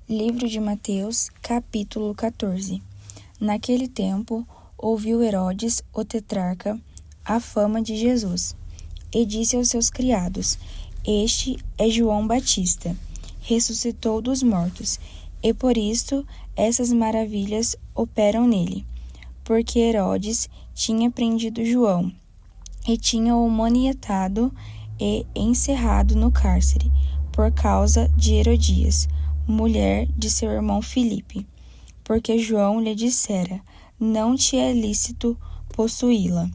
Livro de Mateus, capítulo 14. Naquele tempo, ouviu Herodes, o tetrarca, a fama de Jesus, e disse aos seus criados: Este é João Batista, ressuscitou dos mortos, e por isto essas maravilhas operam nele. Porque Herodes tinha prendido João, e tinha-o manietado e encerrado no cárcere, por causa de Herodias, mulher de seu irmão Filipe, porque João lhe dissera: não te é lícito possuí-la.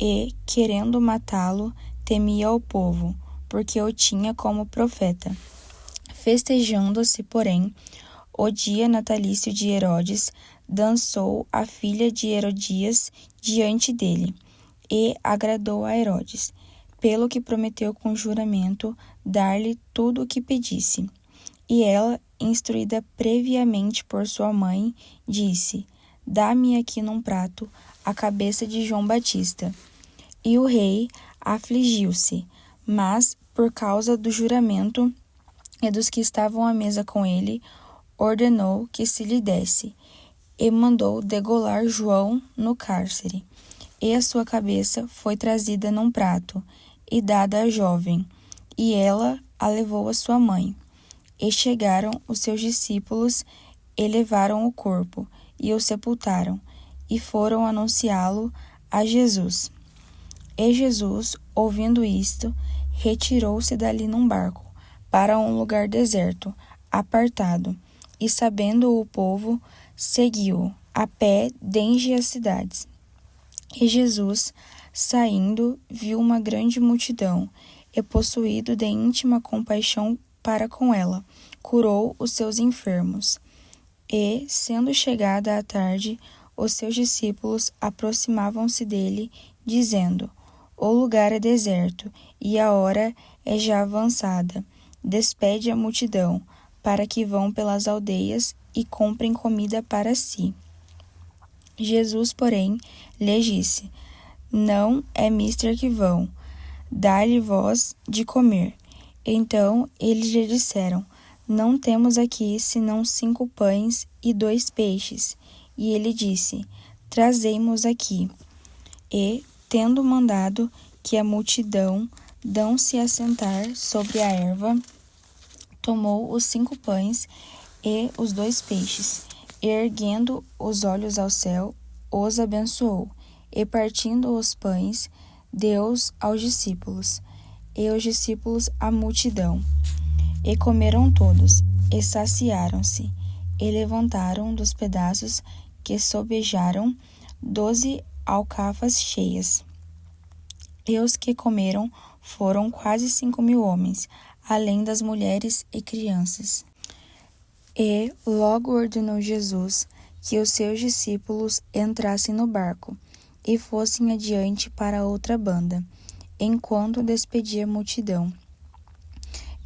E, querendo matá-lo, temia o povo, porque o tinha como profeta. Festejando-se, porém, o dia natalício de Herodes, dançou a filha de Herodias diante dele, e agradou a Herodes, pelo que prometeu com juramento dar-lhe tudo o que pedisse. E ela, instruída previamente por sua mãe, disse: Dá-me aqui num prato a cabeça de João Batista. E o rei afligiu-se, mas, por causa do juramento e dos que estavam à mesa com ele, ordenou que se lhe desse, e mandou degolar João no cárcere. E a sua cabeça foi trazida num prato, e dada à jovem, e ela a levou à sua mãe. E chegaram os seus discípulos, e levaram o corpo, e o sepultaram, e foram anunciá-lo a Jesus. E Jesus, ouvindo isto, retirou-se dali num barco, para um lugar deserto, apartado, e sabendo o povo, seguiu-o, a pé dentre as cidades. E Jesus, saindo, viu uma grande multidão, e possuído de íntima compaixão para com ela, curou os seus enfermos. E, sendo chegada a tarde, os seus discípulos aproximavam-se dele, dizendo: O lugar é deserto, e a hora é já avançada. Despede a multidão, para que vão pelas aldeias e comprem comida para si. Jesus, porém, lhe disse: Não é mister que vão, dá-lhe vós de comer. Então eles lhe disseram: Não temos aqui senão 5 pães e 2 peixes. E ele disse: Trazei-mos aqui. E, tendo mandado que a multidão dão-se a sentar sobre a erva, tomou os 5 pães e os 2 peixes, e erguendo os olhos ao céu, os abençoou, e partindo os pães, deu-os aos discípulos, e os discípulos à multidão. E comeram todos, e saciaram-se, e levantaram dos pedaços que sobejaram 12 alcafas cheias. E os que comeram foram quase 5.000 homens, além das mulheres e crianças. E logo ordenou Jesus que os seus discípulos entrassem no barco e fossem adiante para outra banda, enquanto despedia a multidão.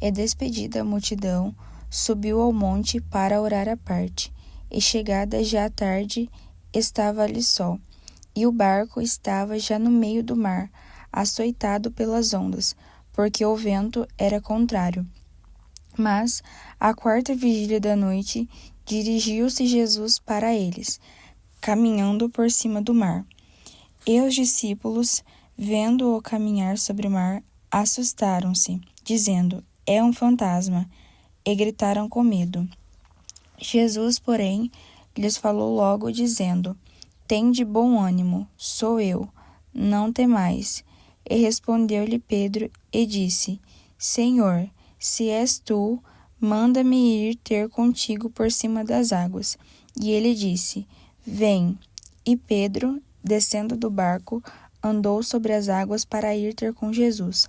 E despedida a multidão, subiu ao monte para orar à parte, e chegada já a tarde, estava ali só, e o barco estava já no meio do mar, açoitado pelas ondas, porque o vento era contrário. Mas, à 4ª vigília da noite, dirigiu-se Jesus para eles, caminhando por cima do mar. E os discípulos, vendo-o caminhar sobre o mar, assustaram-se, dizendo: É um fantasma, e gritaram com medo. Jesus, porém, lhes falou logo, dizendo: Tende bom ânimo, sou eu, não temais. E respondeu-lhe Pedro e disse: Senhor, se és tu, manda-me ir ter contigo por cima das águas. E ele disse: Vem. E Pedro, descendo do barco, andou sobre as águas para ir ter com Jesus.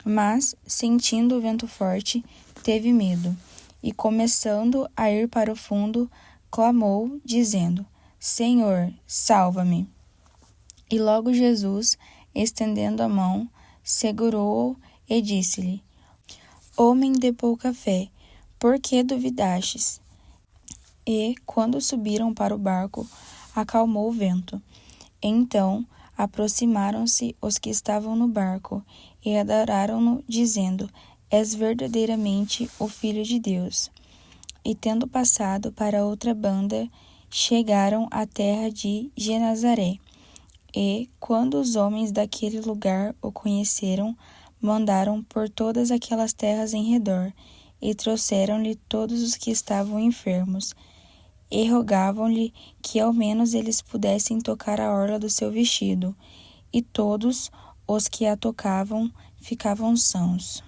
Mas, sentindo o vento forte, teve medo, e começando a ir para o fundo, clamou, dizendo: Senhor, salva-me. E logo Jesus, estendendo a mão, segurou-o e disse-lhe: Homem de pouca fé, por que duvidastes? E, quando subiram para o barco, acalmou o vento. Então, aproximaram-se os que estavam no barco e adoraram-no, dizendo: És verdadeiramente o Filho de Deus. E tendo passado para outra banda, chegaram à terra de Genazaré. E, quando os homens daquele lugar o conheceram, mandaram por todas aquelas terras em redor, e trouxeram-lhe todos os que estavam enfermos, e rogavam-lhe que ao menos eles pudessem tocar a orla do seu vestido, e todos os que a tocavam ficavam sãos.